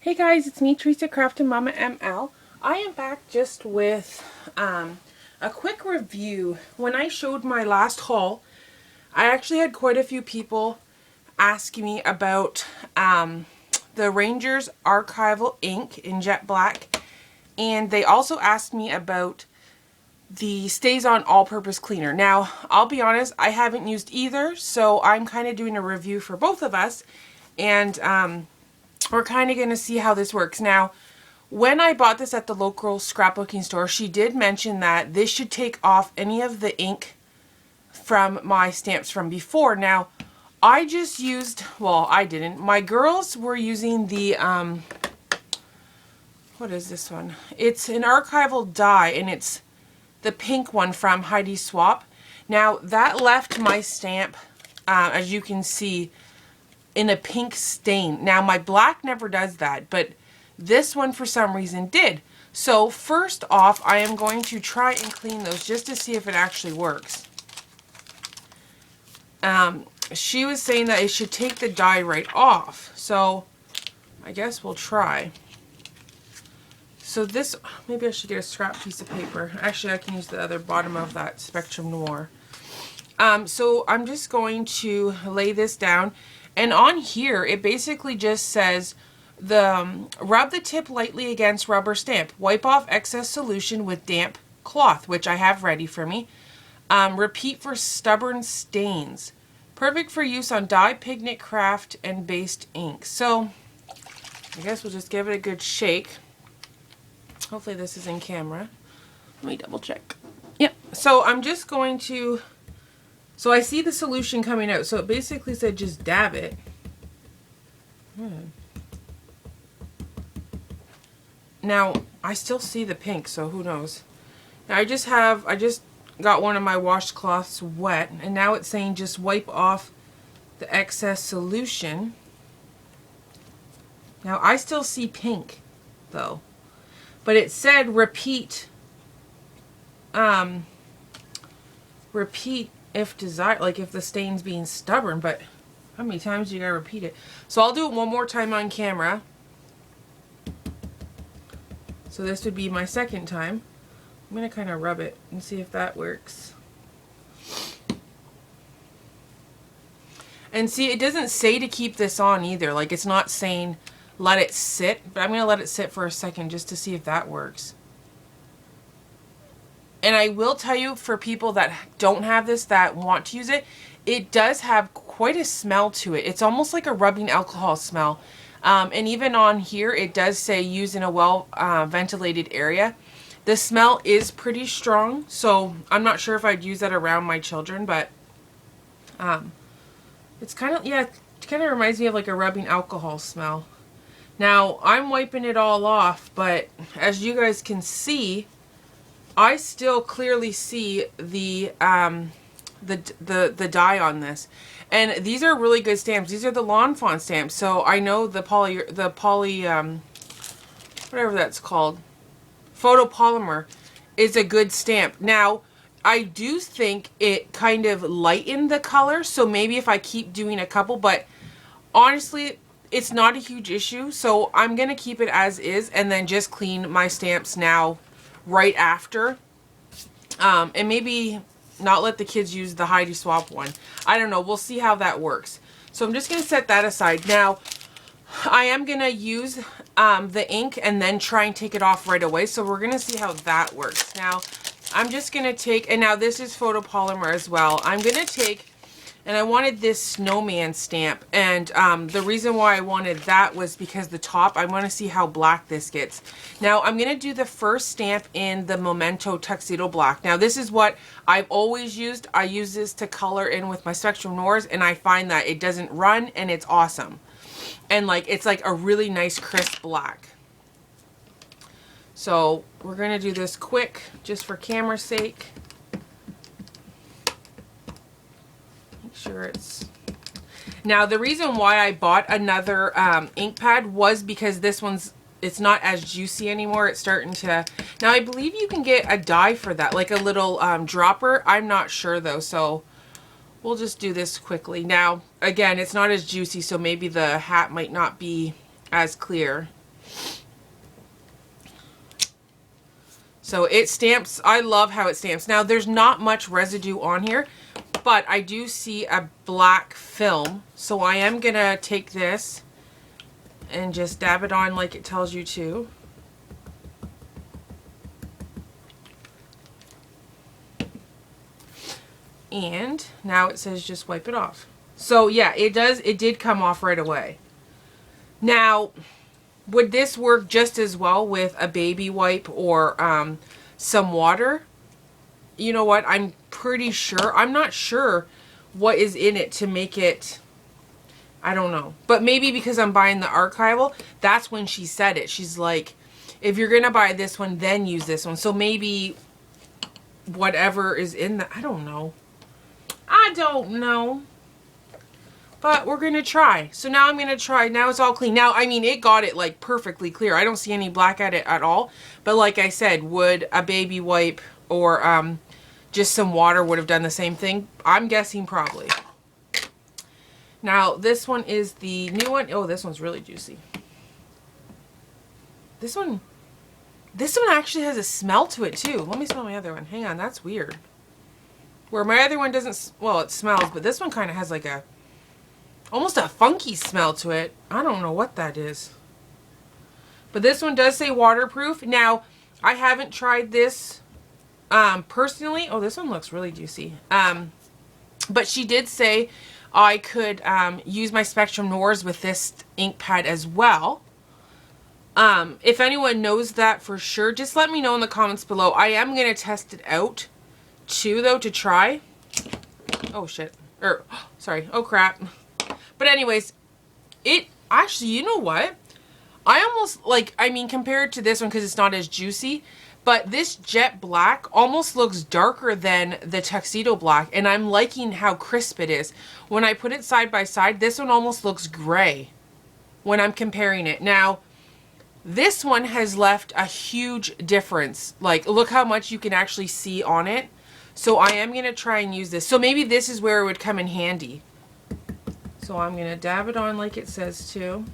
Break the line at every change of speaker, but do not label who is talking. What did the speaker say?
Hey guys, it's me, Teresa Craft and Mama ML. I am back just with a quick review. When I showed my last haul, I actually had quite a few people asking me about the Rangers Archival ink in jet black, and they also asked me about the Staz On all-purpose cleaner. Now, I'll be honest, I haven't used either, so I'm kind of doing a review for both of us, and we're kind of going to see how this works. Now, when I bought this at the local scrapbooking store, she did mention that this should take off any of the ink from my stamps from before. Now, I just used, well, I didn't. My girls were using the, what is this one? It's an Archival die, and it's the pink one from Heidi Swap. Now, that left my stamp, as you can see, in a pink stain. Now, my black never does that, but this one for some reason did. So first off, I am going to try and clean those just to see if it actually works. She was saying that it should take the dye right off, so I guess we'll try. So this, maybe I should get a scrap piece of paper. Actually, I can use the other bottom of that Spectrum Noir. So I'm just going to lay this down. And on here, it basically just says, rub the tip lightly against rubber stamp. Wipe off excess solution with damp cloth, which I have ready for me. Repeat for stubborn stains. Perfect for use on dye, pigment, craft, and based ink. So, I guess we'll just give it a good shake. Hopefully this is in camera. Let me double check. Yep. So I'm just going to... So I see the solution coming out. So it basically said just dab it. Now, I still see the pink, so who knows. Now I just got one of my washcloths wet, and now it's saying just wipe off the excess solution. Now I still see pink, though. But it said repeat, repeat if desired, like if the stain's being stubborn, but how many times do you gotta repeat it? So I'll do it one more time on camera. So this would be my second time. I'm gonna kind of rub it and see if that works. And see, it doesn't say to keep this on either. Like, it's not saying let it sit, but I'm gonna let it sit for a second just to see if that works. And I will tell you, for people that don't have this, that want to use it, it does have quite a smell to it. It's almost like a rubbing alcohol smell. And even on here, it does say use in a well ventilated area. The smell is pretty strong, so I'm not sure if I'd use that around my children, but it's kind of, yeah, it kind of reminds me of like a rubbing alcohol smell. Now, I'm wiping it all off, but as you guys can see, I still clearly see the dye on this. And these are really good stamps. These are the Lawn Fawn stamps. So I know the poly whatever that's called, photopolymer is a good stamp. Now, I do think it kind of lightened the color. So maybe if I keep doing a couple, but honestly, it's not a huge issue. So I'm going to keep it as is and then just clean my stamps now right after, and maybe not let the kids use the Heidi Swap one. I don't know. We'll see how that works. So I'm just going to set that aside. Now, I am going to use the ink and then try and take it off right away. So we're going to see how that works. Now, I'm just going to take, and now this is photopolymer as well. I'm going to take, and I wanted this snowman stamp, and the reason why I wanted that was because the top, I want to see how black this gets. Now, I'm going to do the first stamp in the Memento Tuxedo Black. Now, this is what I've always used. I use this to color in with my Spectrum Noirs, and I find that it doesn't run, and it's awesome. And like, it's like a really nice crisp black. So, we're going to do this quick, just for camera's sake. Sure it's... Now, the reason why I bought another ink pad was because this one's, it's not as juicy anymore. It's starting to... Now, I believe you can get a dye for that, like a little dropper. I'm not sure, though, so we'll just do this quickly. Now, again, it's not as juicy, so maybe the hat might not be as clear. So it stamps. I love how it stamps. Now there's not much residue on here, but I do see a black film. So I am going to take this and just dab it on like it tells you to. And now it says just wipe it off. So yeah, it did come off right away. Now, would this work just as well with a baby wipe or some water? You know what? I'm pretty sure. I'm not sure what is in it to make it. I don't know. But maybe because I'm buying the Archival, that's when she said it. She's like, if you're going to buy this one, then use this one. So maybe whatever is in the, I don't know. I don't know. But we're going to try. So now I'm going to try. Now it's all clean. Now, I mean, it got it like perfectly clear. I don't see any black at it at all. But like I said, would a baby wipe or just some water would have done the same thing? I'm guessing probably. Now, this one is the new one. Oh, this one's really juicy. This one actually has a smell to it too. Let me smell my other one. Hang on, that's weird. Where my other one doesn't, well, it smells, but this one kind of has like a, almost a funky smell to it. I don't know what that is. But this one does say waterproof. Now, I haven't tried this personally. Oh, this one looks really juicy. But she did say I could use my Spectrum Noirs with this ink pad as well. If anyone knows that for sure, just let me know in the comments below. I am going to test it out too, though, to try. Oh, shit. Sorry. Oh, crap. But anyways, it actually, you know what? I almost like, I mean, compared to this one because it's not as juicy, but this jet black almost looks darker than the tuxedo black, and I'm liking how crisp it is. When I put it side by side, this one almost looks gray when I'm comparing it. Now, this one has left a huge difference. Like, look how much you can actually see on it. So I am going to try and use this. So maybe this is where it would come in handy. So I'm going to dab it on like it says to.